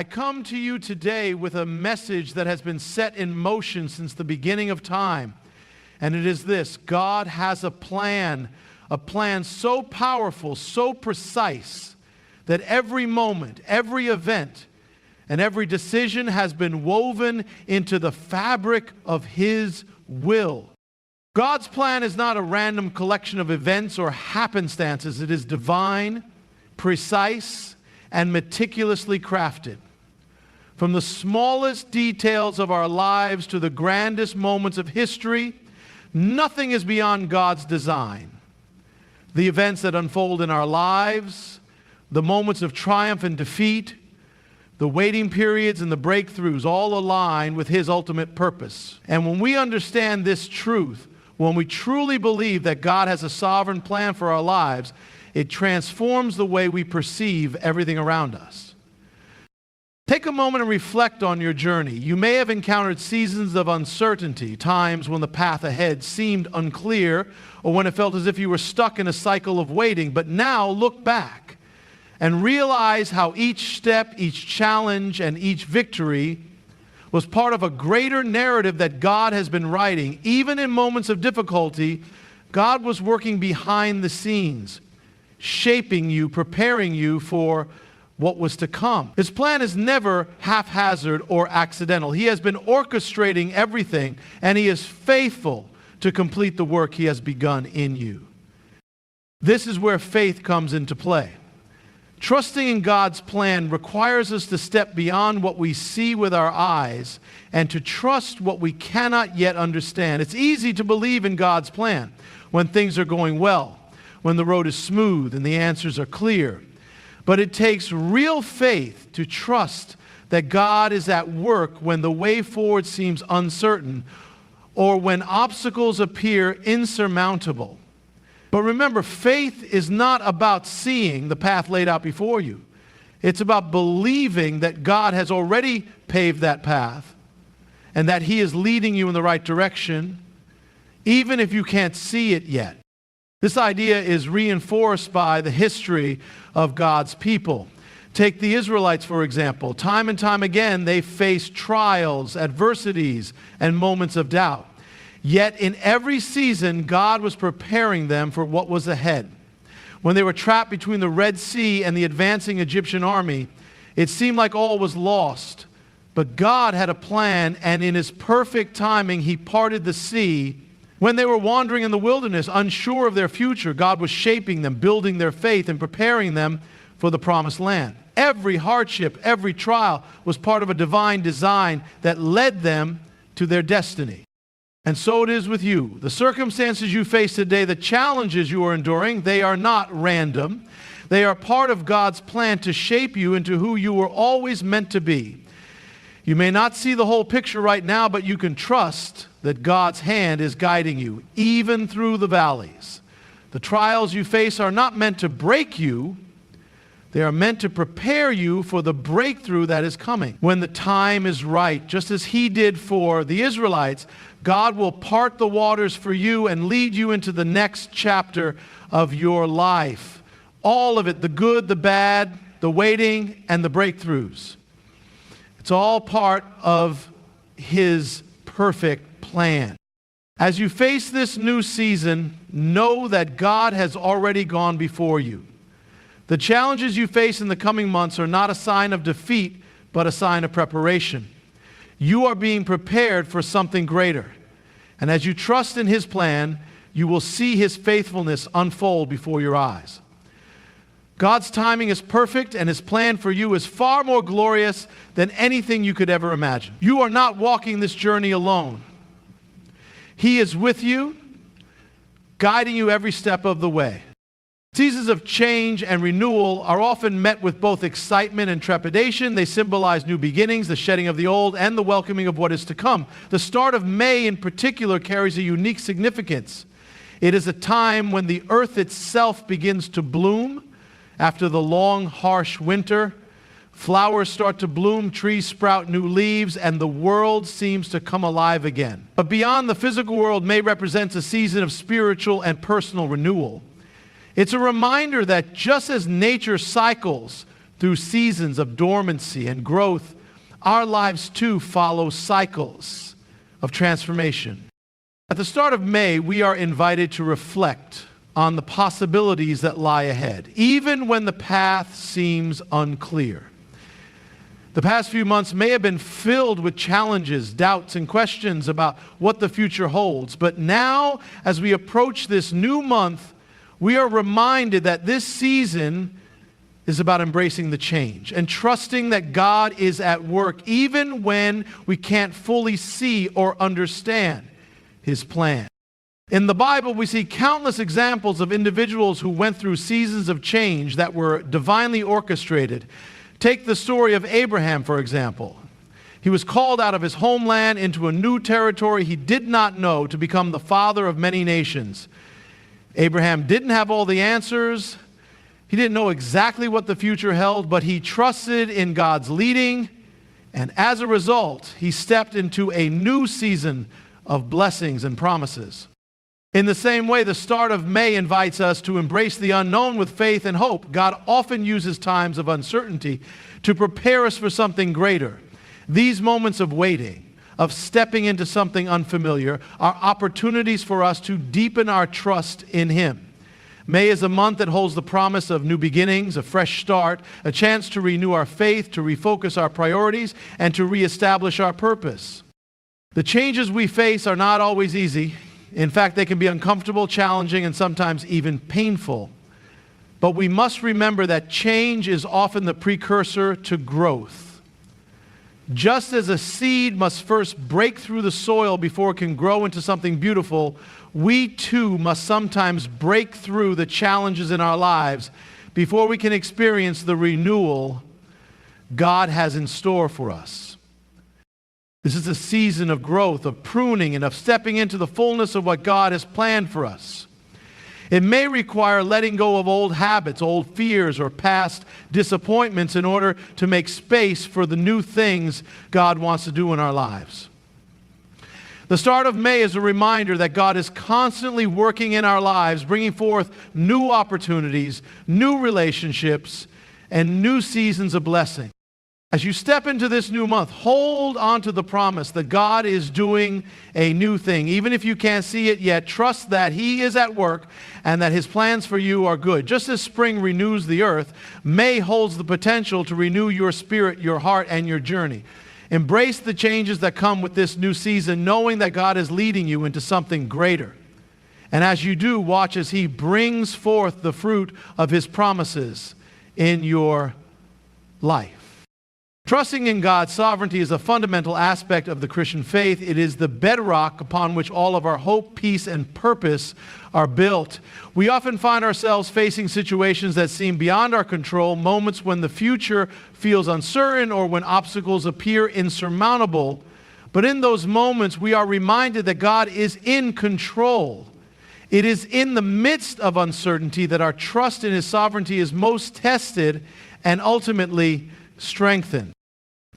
I come to you today with a message that has been set in motion since the beginning of time. And it is this: God has a plan so powerful, so precise, that every moment, every event, and every decision has been woven into the fabric of His will. God's plan is not a random collection of events or happenstances. It is divine, precise, and meticulously crafted. From the smallest details of our lives to the grandest moments of history, nothing is beyond God's design. The events that unfold in our lives, the moments of triumph and defeat, the waiting periods and the breakthroughs all align with His ultimate purpose. And when we understand this truth, when we truly believe that God has a sovereign plan for our lives, it transforms the way we perceive everything around us. Take a moment and reflect on your journey. You may have encountered seasons of uncertainty, times when the path ahead seemed unclear, or when it felt as if you were stuck in a cycle of waiting. But now look back and realize how each step, each challenge, and each victory was part of a greater narrative that God has been writing. Even in moments of difficulty, God was working behind the scenes, shaping you, preparing you for what was to come. His plan is never haphazard or accidental. He has been orchestrating everything, and He is faithful to complete the work He has begun in you. This is where faith comes into play. Trusting in God's plan requires us to step beyond what we see with our eyes and to trust what we cannot yet understand. It's easy to believe in God's plan when things are going well, when the road is smooth and the answers are clear. But it takes real faith to trust that God is at work when the way forward seems uncertain or when obstacles appear insurmountable. But remember, faith is not about seeing the path laid out before you. It's about believing that God has already paved that path and that He is leading you in the right direction, even if you can't see it yet. This idea is reinforced by the history of God's people. Take the Israelites, for example. Time and time again, they faced trials, adversities, and moments of doubt. Yet in every season, God was preparing them for what was ahead. When they were trapped between the Red Sea and the advancing Egyptian army, it seemed like all was lost. But God had a plan, and in His perfect timing, He parted the sea. When they were wandering in the wilderness, unsure of their future, God was shaping them, building their faith, and preparing them for the promised land. Every hardship, every trial was part of a divine design that led them to their destiny. And so it is with you. The circumstances you face today, the challenges you are enduring, they are not random. They are part of God's plan to shape you into who you were always meant to be. You may not see the whole picture right now, but you can trust that God's hand is guiding you, even through the valleys. The trials you face are not meant to break you. They are meant to prepare you for the breakthrough that is coming. When the time is right, just as He did for the Israelites, God will part the waters for you and lead you into the next chapter of your life. All of it, the good, the bad, the waiting, and the breakthroughs. It's all part of His perfect plan. As you face this new season, know that God has already gone before you. The challenges you face in the coming months are not a sign of defeat, but a sign of preparation. You are being prepared for something greater. And as you trust in His plan, you will see His faithfulness unfold before your eyes. God's timing is perfect, and His plan for you is far more glorious than anything you could ever imagine. You are not walking this journey alone. He is with you, guiding you every step of the way. Seasons of change and renewal are often met with both excitement and trepidation. They symbolize new beginnings, the shedding of the old, and the welcoming of what is to come. The start of May in particular carries a unique significance. It is a time when the earth itself begins to bloom after the long, harsh winter. Flowers start to bloom, trees sprout new leaves, and the world seems to come alive again. But beyond the physical world, May represents a season of spiritual and personal renewal. It's a reminder that just as nature cycles through seasons of dormancy and growth, our lives too follow cycles of transformation. At the start of May, we are invited to reflect on the possibilities that lie ahead, even when the path seems unclear. The past few months may have been filled with challenges, doubts, and questions about what the future holds. But now, as we approach this new month, we are reminded that this season is about embracing the change and trusting that God is at work, even when we can't fully see or understand His plan. In the Bible, we see countless examples of individuals who went through seasons of change that were divinely orchestrated. Take the story of Abraham, for example. He was called out of his homeland into a new territory he did not know to become the father of many nations. Abraham didn't have all the answers. He didn't know exactly what the future held, but he trusted in God's leading, and as a result, he stepped into a new season of blessings and promises. In the same way, the start of May invites us to embrace the unknown with faith and hope. God often uses times of uncertainty to prepare us for something greater. These moments of waiting, of stepping into something unfamiliar, are opportunities for us to deepen our trust in Him. May is a month that holds the promise of new beginnings, a fresh start, a chance to renew our faith, to refocus our priorities, and to reestablish our purpose. The changes we face are not always easy. In fact, they can be uncomfortable, challenging, and sometimes even painful. But we must remember that change is often the precursor to growth. Just as a seed must first break through the soil before it can grow into something beautiful, we too must sometimes break through the challenges in our lives before we can experience the renewal God has in store for us. This is a season of growth, of pruning, and of stepping into the fullness of what God has planned for us. It may require letting go of old habits, old fears, or past disappointments in order to make space for the new things God wants to do in our lives. The start of May is a reminder that God is constantly working in our lives, bringing forth new opportunities, new relationships, and new seasons of blessing. As you step into this new month, hold on to the promise that God is doing a new thing. Even if you can't see it yet, trust that He is at work and that His plans for you are good. Just as spring renews the earth, May holds the potential to renew your spirit, your heart, and your journey. Embrace the changes that come with this new season, knowing that God is leading you into something greater. And as you do, watch as He brings forth the fruit of His promises in your life. Trusting in God's sovereignty is a fundamental aspect of the Christian faith. It is the bedrock upon which all of our hope, peace, and purpose are built. We often find ourselves facing situations that seem beyond our control, moments when the future feels uncertain or when obstacles appear insurmountable. But in those moments, we are reminded that God is in control. It is in the midst of uncertainty that our trust in His sovereignty is most tested and ultimately strengthened.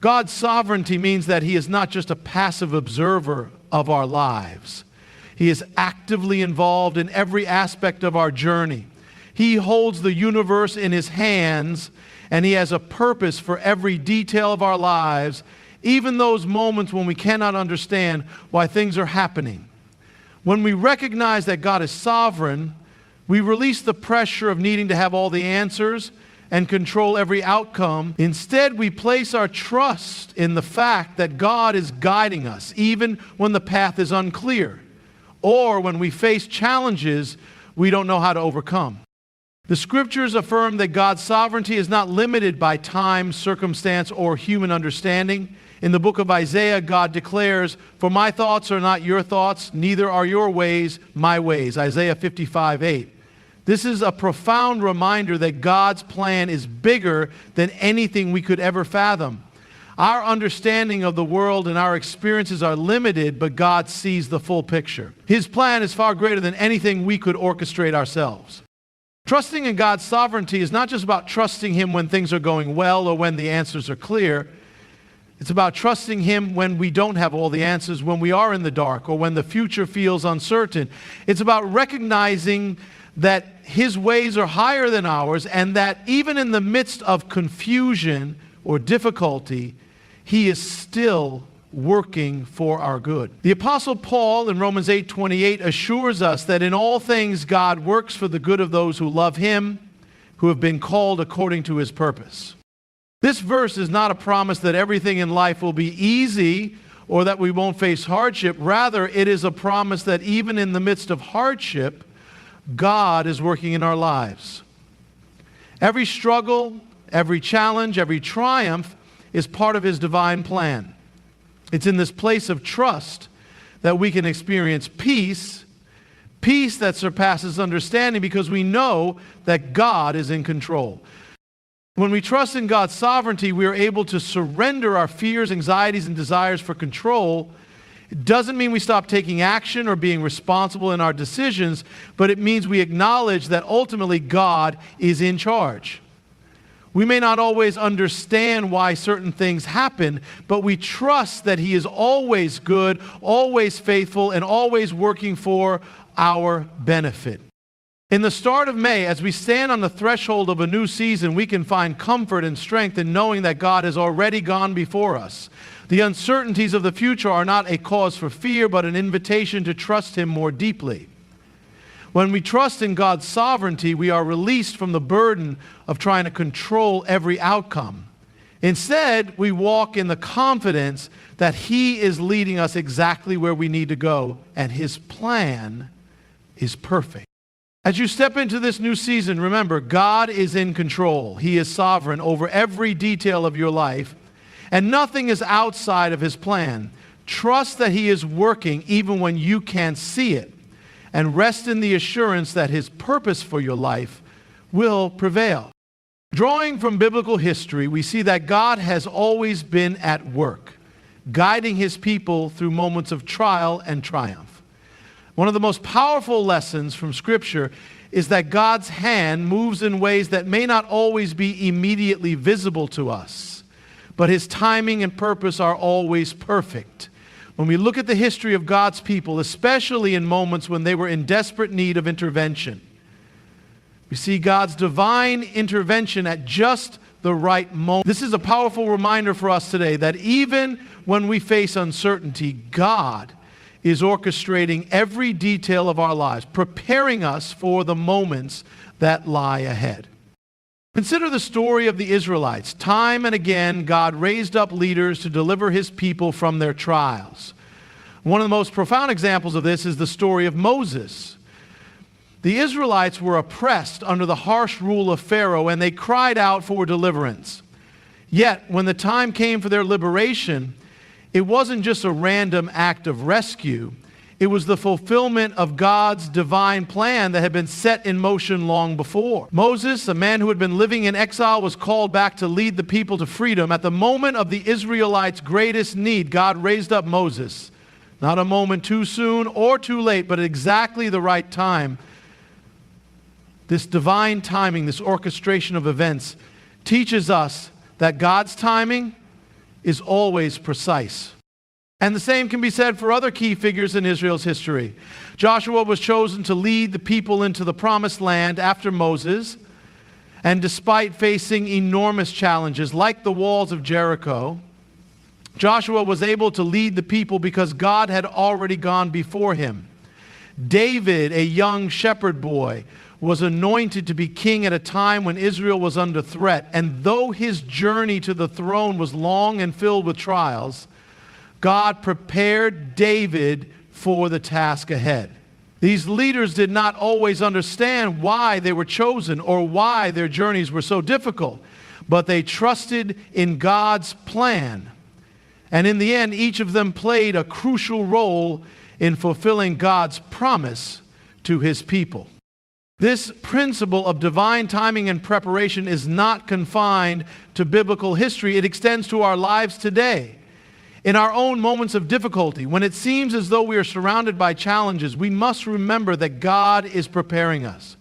God's sovereignty means that He is not just a passive observer of our lives. He is actively involved in every aspect of our journey. He holds the universe in His hands, and He has a purpose for every detail of our lives, even those moments when we cannot understand why things are happening. When we recognize that God is sovereign, we release the pressure of needing to have all the answers and control every outcome. Instead, we place our trust in the fact that God is guiding us, even when the path is unclear, or when we face challenges we don't know how to overcome. The Scriptures affirm that God's sovereignty is not limited by time, circumstance, or human understanding. In the book of Isaiah, God declares, "For my thoughts are not your thoughts, neither are your ways my ways." Isaiah 55:8. This is a profound reminder that God's plan is bigger than anything we could ever fathom. Our understanding of the world and our experiences are limited, but God sees the full picture. His plan is far greater than anything we could orchestrate ourselves. Trusting in God's sovereignty is not just about trusting Him when things are going well or when the answers are clear. It's about trusting Him when we don't have all the answers, when we are in the dark, or when the future feels uncertain. It's about recognizing that His ways are higher than ours, and that even in the midst of confusion or difficulty, He is still working for our good. The Apostle Paul in Romans 8:28 assures us that in all things God works for the good of those who love Him, who have been called according to His purpose. This verse is not a promise that everything in life will be easy or that we won't face hardship. Rather, it is a promise that even in the midst of hardship, God is working in our lives. Every struggle, every challenge, every triumph is part of His divine plan. It's in this place of trust that we can experience peace, peace that surpasses understanding, because we know that God is in control. When we trust in God's sovereignty, we are able to surrender our fears, anxieties, and desires for control. It doesn't mean we stop taking action or being responsible in our decisions, but it means we acknowledge that ultimately God is in charge. We may not always understand why certain things happen, but we trust that He is always good, always faithful, and always working for our benefit. In the start of May, as we stand on the threshold of a new season, we can find comfort and strength in knowing that God has already gone before us. The uncertainties of the future are not a cause for fear, but an invitation to trust Him more deeply. When we trust in God's sovereignty, we are released from the burden of trying to control every outcome. Instead, we walk in the confidence that He is leading us exactly where we need to go, and His plan is perfect. As you step into this new season, remember, God is in control. He is sovereign over every detail of your life, and nothing is outside of His plan. Trust that He is working even when you can't see it, and rest in the assurance that His purpose for your life will prevail. Drawing from biblical history, we see that God has always been at work, guiding His people through moments of trial and triumph. One of the most powerful lessons from Scripture is that God's hand moves in ways that may not always be immediately visible to us, but His timing and purpose are always perfect. When we look at the history of God's people, especially in moments when they were in desperate need of intervention, we see God's divine intervention at just the right moment. This is a powerful reminder for us today that even when we face uncertainty, God is orchestrating every detail of our lives, preparing us for the moments that lie ahead. Consider the story of the Israelites. Time and again, God raised up leaders to deliver His people from their trials. One of the most profound examples of this is the story of Moses. The Israelites were oppressed under the harsh rule of Pharaoh, and they cried out for deliverance. Yet, when the time came for their liberation, it wasn't just a random act of rescue. It was the fulfillment of God's divine plan that had been set in motion long before. Moses, a man who had been living in exile, was called back to lead the people to freedom. At the moment of the Israelites' greatest need, God raised up Moses. Not a moment too soon or too late, but at exactly the right time. This divine timing, this orchestration of events, teaches us that God's timing is always precise. And the same can be said for other key figures in Israel's history. Joshua was chosen to lead the people into the promised land after Moses, and despite facing enormous challenges like the walls of Jericho, Joshua was able to lead the people because God had already gone before him. David, a young shepherd boy, was anointed to be king at a time when Israel was under threat. And though his journey to the throne was long and filled with trials, God prepared David for the task ahead. These leaders did not always understand why they were chosen or why their journeys were so difficult, but they trusted in God's plan. And in the end, each of them played a crucial role in fulfilling God's promise to His people. This principle of divine timing and preparation is not confined to biblical history. It extends to our lives today. In our own moments of difficulty, when it seems as though we are surrounded by challenges, we must remember that God is preparing us.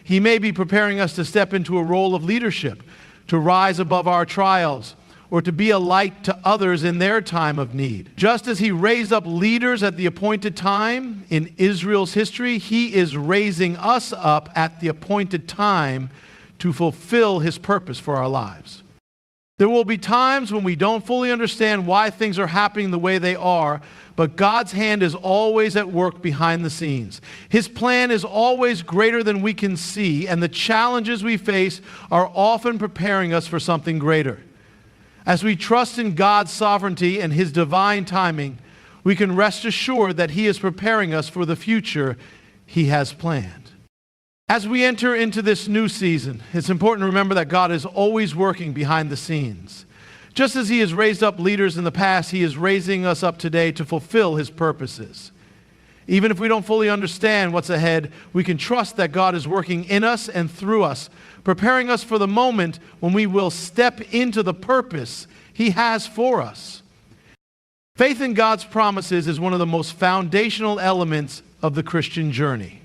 He may be preparing us to step into a role of leadership, to rise above our trials, or to be a light to others in their time of need. Just as he raised up leaders at the appointed time in Israel's history, he is raising us up at the appointed time to fulfill his purpose for our lives. There will be times when we don't fully understand why things are happening the way they are, but God's hand is always at work behind the scenes. His plan is always greater than we can see, and the challenges we face are often preparing us for something greater. As we trust in God's sovereignty and his divine timing, we can rest assured that he is preparing us for the future he has planned. As we enter into this new season, it's important to remember that God is always working behind the scenes. Just as he has raised up leaders in the past, he is raising us up today to fulfill his purposes. Even if we don't fully understand what's ahead, we can trust that God is working in us and through us, preparing us for the moment when we will step into the purpose he has for us. Faith in God's promises is one of the most foundational elements of the Christian journey.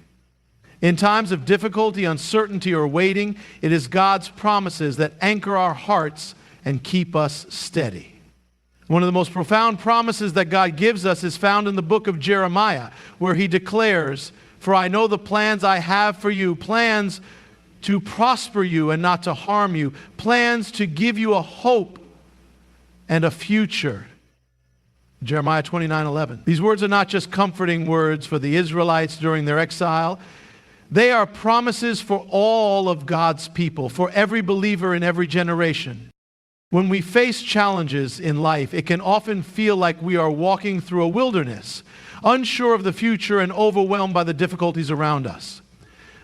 In times of difficulty, uncertainty, or waiting, it is God's promises that anchor our hearts and keep us steady. One of the most profound promises that God gives us is found in the book of Jeremiah, where he declares, "For I know the plans I have for you, plans to prosper you and not to harm you, plans to give you a hope and a future." Jeremiah 29:11. These words are not just comforting words for the Israelites during their exile. They are promises for all of God's people, for every believer in every generation. When we face challenges in life, it can often feel like we are walking through a wilderness, unsure of the future and overwhelmed by the difficulties around us.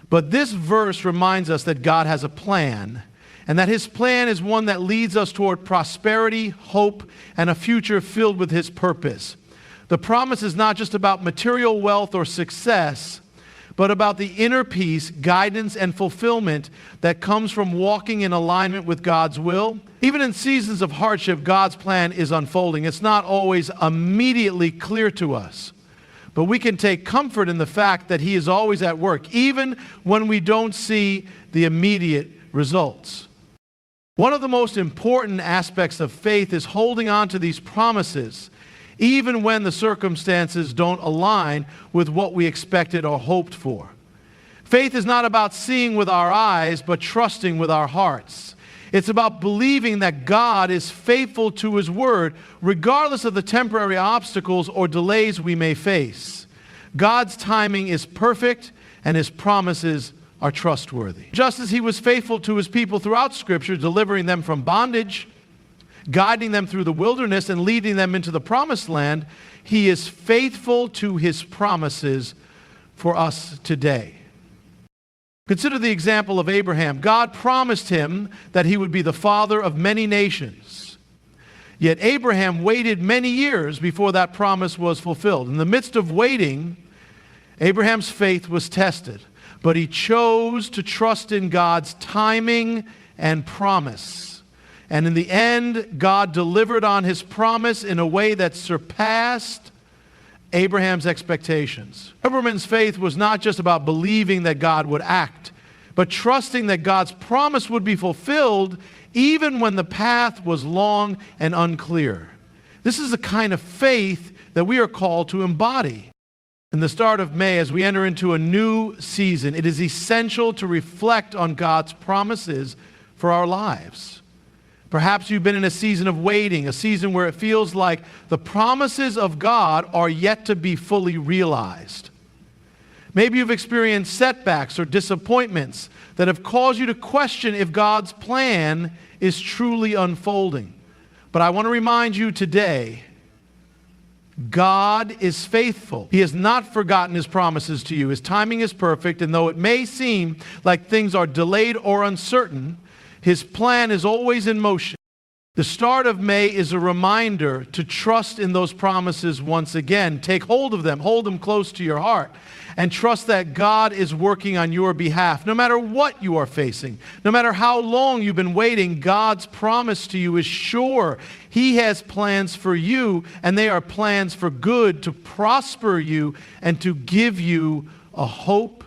But this verse reminds us that God has a plan, and that his plan is one that leads us toward prosperity, hope, and a future filled with his purpose. The promise is not just about material wealth or success, but about the inner peace, guidance, and fulfillment that comes from walking in alignment with God's will. Even in seasons of hardship, God's plan is unfolding. It's not always immediately clear to us, but we can take comfort in the fact that he is always at work, even when we don't see the immediate results. One of the most important aspects of faith is holding on to these promises, even when the circumstances don't align with what we expected or hoped for. Faith is not about seeing with our eyes, but trusting with our hearts. It's about believing that God is faithful to his word, regardless of the temporary obstacles or delays we may face. God's timing is perfect, and his promises are trustworthy. Just as he was faithful to his people throughout Scripture, delivering them from bondage, guiding them through the wilderness, and leading them into the promised land, he is faithful to his promises for us today. Consider the example of Abraham. God promised him that he would be the father of many nations. Yet Abraham waited many years before that promise was fulfilled. In the midst of waiting, Abraham's faith was tested, but he chose to trust in God's timing and promise. And in the end, God delivered on his promise in a way that surpassed Abraham's expectations. Abraham's faith was not just about believing that God would act, but trusting that God's promise would be fulfilled even when the path was long and unclear. This is the kind of faith that we are called to embody. In the start of May, as we enter into a new season, it is essential to reflect on God's promises for our lives. Perhaps you've been in a season of waiting, a season where it feels like the promises of God are yet to be fully realized. Maybe you've experienced setbacks or disappointments that have caused you to question if God's plan is truly unfolding. But I want to remind you today, God is faithful. He has not forgotten his promises to you. His timing is perfect, and though it may seem like things are delayed or uncertain, his plan is always in motion. The start of May is a reminder to trust in those promises once again. Take hold of them, hold them close to your heart, and trust that God is working on your behalf. No matter what you are facing, no matter how long you've been waiting, God's promise to you is sure. He has plans for you, and they are plans for good, to prosper you and to give you a hope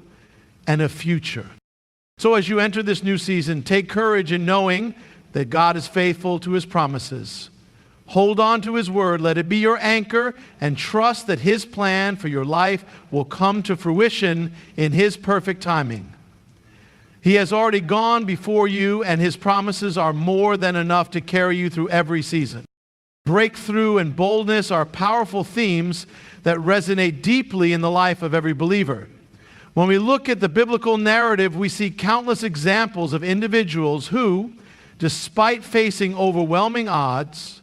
and a future. So as you enter this new season, take courage in knowing that God is faithful to his promises. Hold on to his word. Let it be your anchor, and trust that his plan for your life will come to fruition in his perfect timing. He has already gone before you, and his promises are more than enough to carry you through every season. Breakthrough and boldness are powerful themes that resonate deeply in the life of every believer. When we look at the biblical narrative, we see countless examples of individuals who, despite facing overwhelming odds,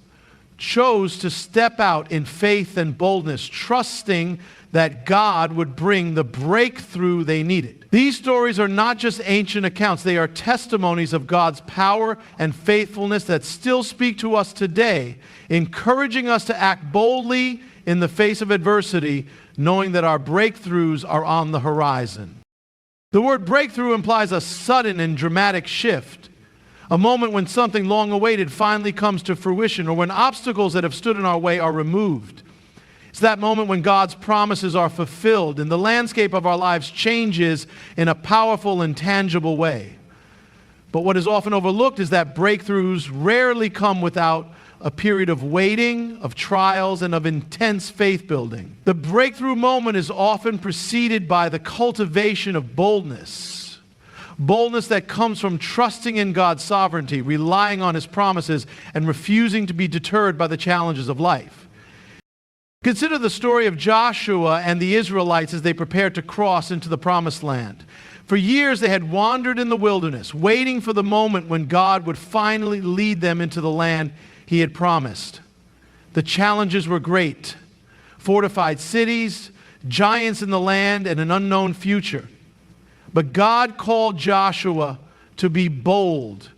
chose to step out in faith and boldness, trusting that God would bring the breakthrough they needed. These stories are not just ancient accounts. They are testimonies of God's power and faithfulness that still speak to us today, encouraging us to act boldly in the face of adversity, knowing that our breakthroughs are on the horizon. The word breakthrough implies a sudden and dramatic shift, a moment when something long awaited finally comes to fruition, or when obstacles that have stood in our way are removed. It's that moment when God's promises are fulfilled and the landscape of our lives changes in a powerful and tangible way. But what is often overlooked is that breakthroughs rarely come without a period of waiting, of trials, and of intense faith building. The breakthrough moment is often preceded by the cultivation of boldness. Boldness that comes from trusting in God's sovereignty, relying on his promises, and refusing to be deterred by the challenges of life. Consider the story of Joshua and the Israelites as they prepared to cross into the promised land. For years they had wandered in the wilderness, waiting for the moment when God would finally lead them into the land he had promised. The challenges were great: fortified cities, giants in the land, and an unknown future. But God called Joshua to be bold,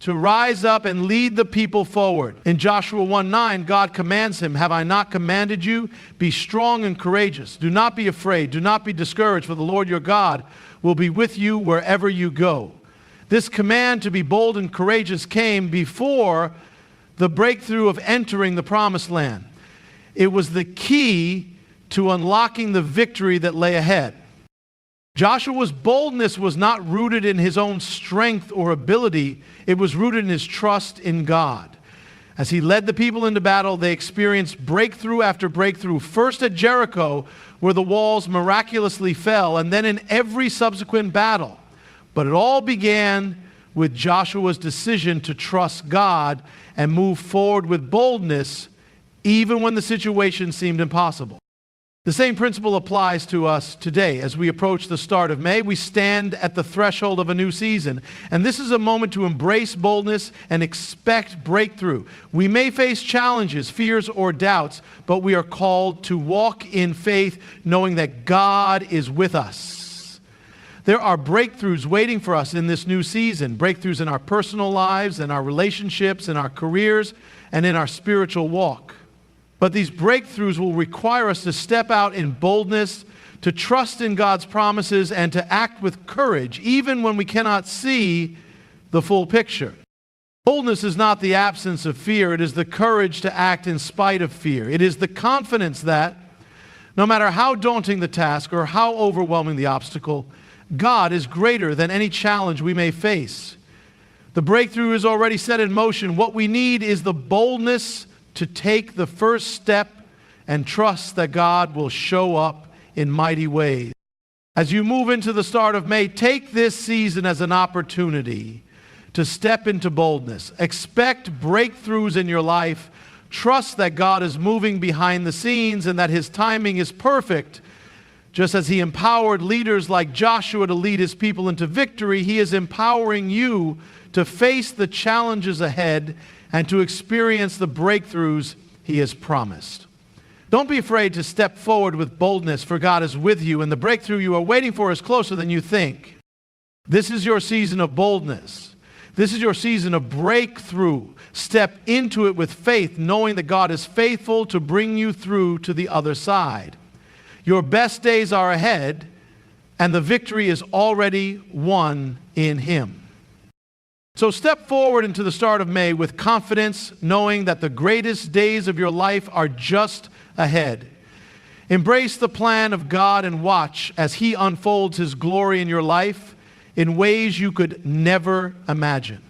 to rise up and lead the people forward. In Joshua 1:9, God commands him, "Have I not commanded you? Be strong and courageous. Do not be afraid. Do not be discouraged, for the Lord your God will be with you wherever you go." This command to be bold and courageous came before the breakthrough of entering the promised land. It was the key to unlocking the victory that lay ahead. Joshua's boldness was not rooted in his own strength or ability. It was rooted in his trust in God. As he led the people into battle, they experienced breakthrough after breakthrough, first at Jericho, where the walls miraculously fell, and then in every subsequent battle. But it all began with Joshua's decision to trust God and move forward with boldness, even when the situation seemed impossible. The same principle applies to us today. As we approach the start of May, we stand at the threshold of a new season. And this is a moment to embrace boldness and expect breakthrough. We may face challenges, fears, or doubts, but we are called to walk in faith, knowing that God is with us. There are breakthroughs waiting for us in this new season, breakthroughs in our personal lives, in our relationships, in our careers, and in our spiritual walk. But these breakthroughs will require us to step out in boldness, to trust in God's promises, and to act with courage, even when we cannot see the full picture. Boldness is not the absence of fear. It is the courage to act in spite of fear. It is the confidence that, no matter how daunting the task or how overwhelming the obstacle, God is greater than any challenge we may face. The breakthrough is already set in motion. What we need is the boldness to take the first step and trust that God will show up in mighty ways. As you move into the start of May, take this season as an opportunity to step into boldness. Expect breakthroughs in your life. Trust that God is moving behind the scenes and that his timing is perfect. Just as he empowered leaders like Joshua to lead his people into victory, he is empowering you to face the challenges ahead and to experience the breakthroughs he has promised. Don't be afraid to step forward with boldness, for God is with you, and the breakthrough you are waiting for is closer than you think. This is your season of boldness. This is your season of breakthrough. Step into it with faith, knowing that God is faithful to bring you through to the other side. Your best days are ahead, and the victory is already won in him. So step forward into the start of May with confidence, knowing that the greatest days of your life are just ahead. Embrace the plan of God and watch as he unfolds his glory in your life in ways you could never imagine.